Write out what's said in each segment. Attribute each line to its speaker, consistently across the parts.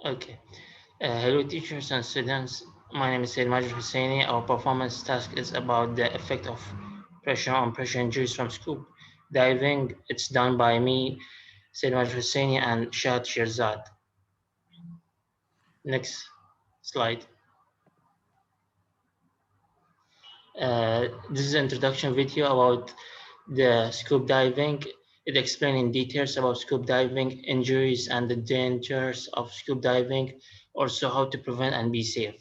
Speaker 1: Okay. Hello, teachers and students. My name is Said Majid Husseini. Our performance task is about the effect of pressure on pressure injuries from scoop diving. It's done by me, Said Majid Husseini, and Shad Shirzad. Next slide. This is an introduction video about the scuba diving. It explains in details about scuba diving, injuries, and the dangers of scuba diving, also how to prevent and be safe.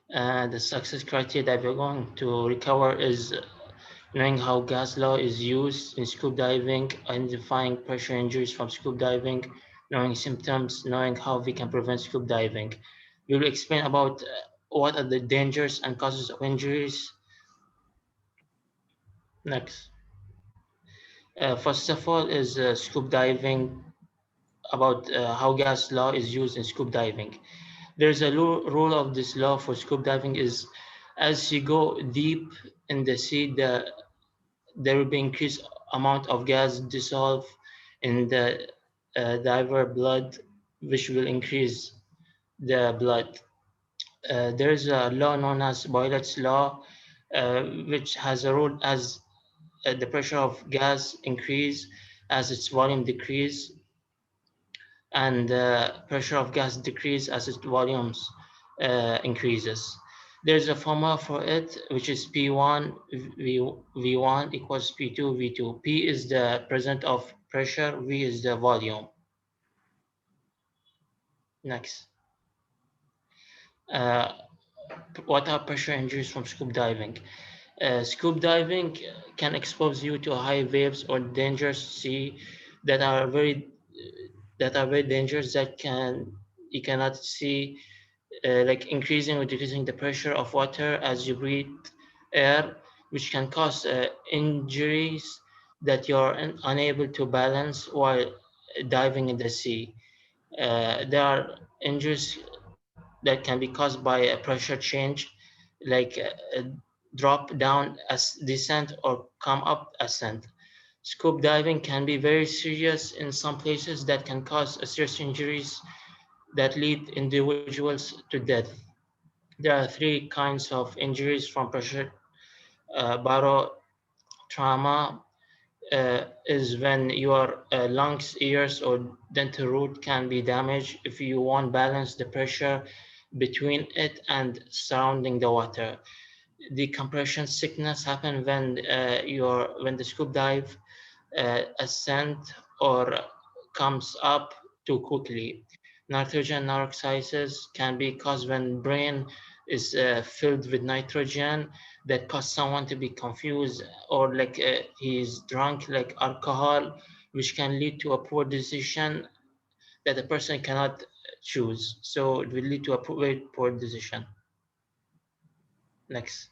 Speaker 1: The success criteria that we're going to recover is knowing how gas law is used in scuba diving, identifying pressure injuries from scuba diving, knowing symptoms, knowing how we can prevent scuba diving. We will explain about what are the dangers and causes of injuries. Next. First of all is scuba diving, about how gas law is used in scuba diving. There's a rule of this law for scuba diving is as you go deep in the sea, there will be increased amount of gas dissolved in the diver blood, which will increase the blood. There is a law known as Boyle's law, which has a rule as the pressure of gas increase as its volume decrease, and the pressure of gas decrease as its volumes increases. There's a formula for it, which is P1 V1 equals P2 V2. P is the percent of pressure, V is the volume. Next. Uh, what are pressure injuries from scuba diving? Scuba diving can expose you to high waves or dangerous sea that are very dangerous, that you cannot see, like increasing or decreasing the pressure of water as you breathe air, which can cause injuries that you're unable to balance while diving in the sea. There are injuries that can be caused by a pressure change, like a drop down as descent or come up ascent. Scuba diving can be very serious in some places that can cause serious injuries that lead individuals to death. There are three kinds of injuries from pressure. Barotrauma is when your lungs, ears, or dental root can be damaged if you won't balance the pressure between it and surrounding the water. Decompression sickness happen when the scuba dive ascent or comes up too quickly. Nitrogen oxides can be caused when brain is filled with nitrogen, that cause someone to be confused, or like he's drunk like alcohol, which can lead to a poor decision that a person cannot choose. So it will lead to a very poor decision. Next.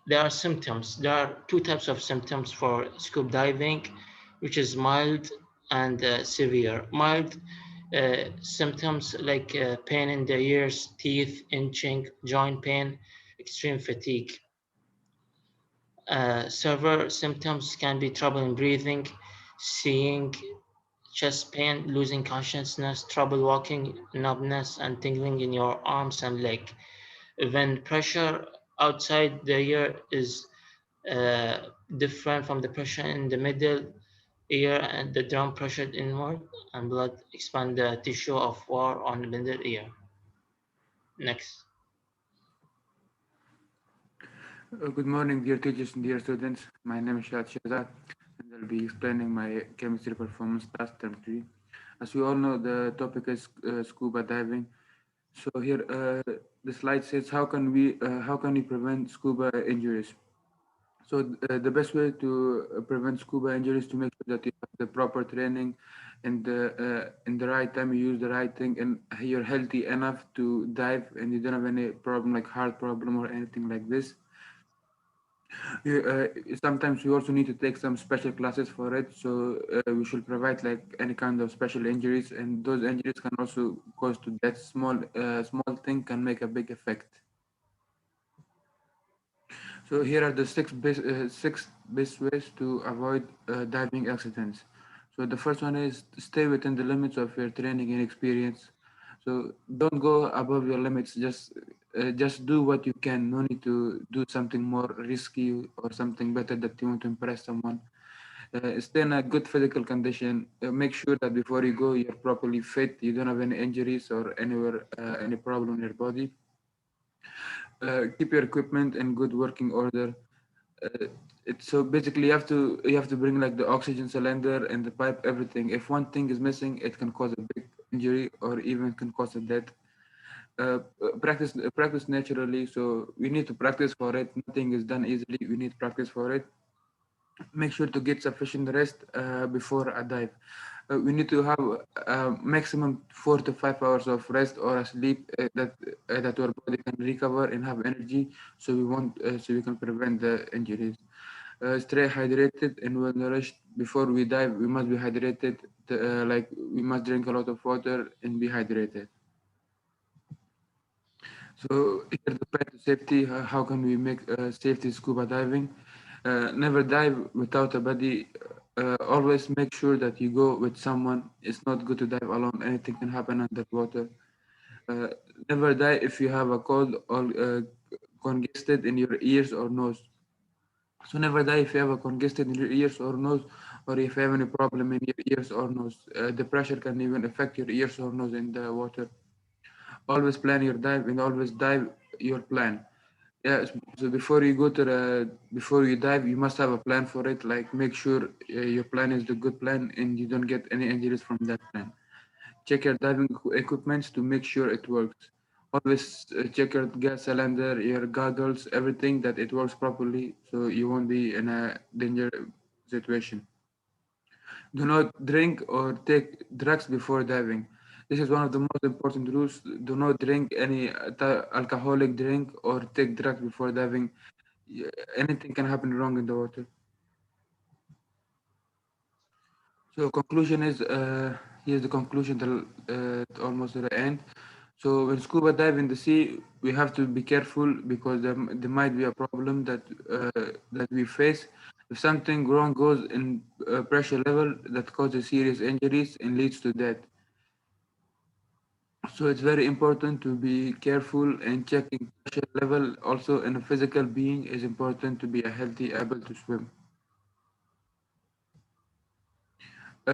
Speaker 1: There are symptoms. There are two types of symptoms for scuba diving, which is mild and severe. Mild symptoms like pain in the ears, teeth, itching, joint pain, extreme fatigue. Severe symptoms can be trouble in breathing, seeing, chest pain, losing consciousness, trouble walking, numbness, and tingling in your arms and leg. When pressure outside the ear is uh, different from the pressure in the middle ear, and the drum pressure inward, and blood expand the tissue of war on the middle ear. Next.
Speaker 2: Good morning, dear teachers and dear students. My name is Shad Shazad, and I'll be explaining my chemistry performance task term 3. As we all know, the topic is scuba diving. So here, the slide says, how can we prevent scuba injuries? So the best way to prevent scuba injuries is to make sure that you have the proper training and in the right time you use the right thing and you're healthy enough to dive and you don't have any problem like heart problem or anything like this. Sometimes we also need to take some special classes for it, so we should provide like any kind of special injuries, and those injuries can also cause to death. Small thing can make a big effect. So here are the six best ways to avoid diving accidents. So the first one is to stay within the limits of your training and experience. So don't go above your limits. Just do what you can. No need to do something more risky or something better that you want to impress someone. Stay in a good physical condition. Make sure that before you go, you're properly fit. You don't have any injuries or any problem in your body. Keep your equipment in good working order. It's so basically you have to bring like the oxygen cylinder and the pipe, everything. If one thing is missing, it can cause a big injury or even can cause a death. Practice naturally. So we need to practice for it. Nothing is done easily. We need practice for it. Make sure to get sufficient rest before a dive. We need to have maximum 4 to 5 hours of rest or a sleep that our body can recover and have energy, so we can prevent the injuries. Stay hydrated and well nourished. Before we dive, we must be hydrated. Like we must drink a lot of water and be hydrated. So here the path to safety. How can we make safety scuba diving? Never dive without a buddy. Always make sure that you go with someone. It's not good to dive alone. Anything can happen underwater. Uh, Never dive if you have a cold or congested in your ears or nose. So never die if you have a congested in your ears or nose, or if you have any problem in your ears or nose. The pressure can even affect your ears or nose in the water. Always plan your dive and always dive your plan. Yeah, so before you dive, you must have a plan for it. Like make sure your plan is the good plan and you don't get any injuries from that plan. Check your diving equipment to make sure it works. Always check your gas cylinder, your goggles, everything that it works properly, so you won't be in a danger situation. Do not drink or take drugs before diving. This is one of the most important rules. Do not drink any alcoholic drink or take drugs before diving. Yeah, anything can happen wrong in the water. So conclusion is here's the conclusion almost at the end. So when scuba dive in the sea, we have to be careful because there might be a problem that we face. If something wrong goes in pressure level, that causes serious injuries and leads to death. So it's very important to be careful and checking pressure level. Also, in a physical being, is important to be a healthy, able to swim.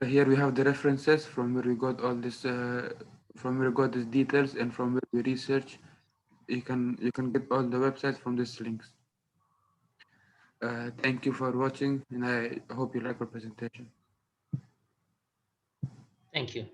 Speaker 2: Here we have the references from where we got all this, from where we got these details, and from where we research. You can get all the websites from these links. Thank you for watching, and I hope you like our presentation.
Speaker 1: Thank you.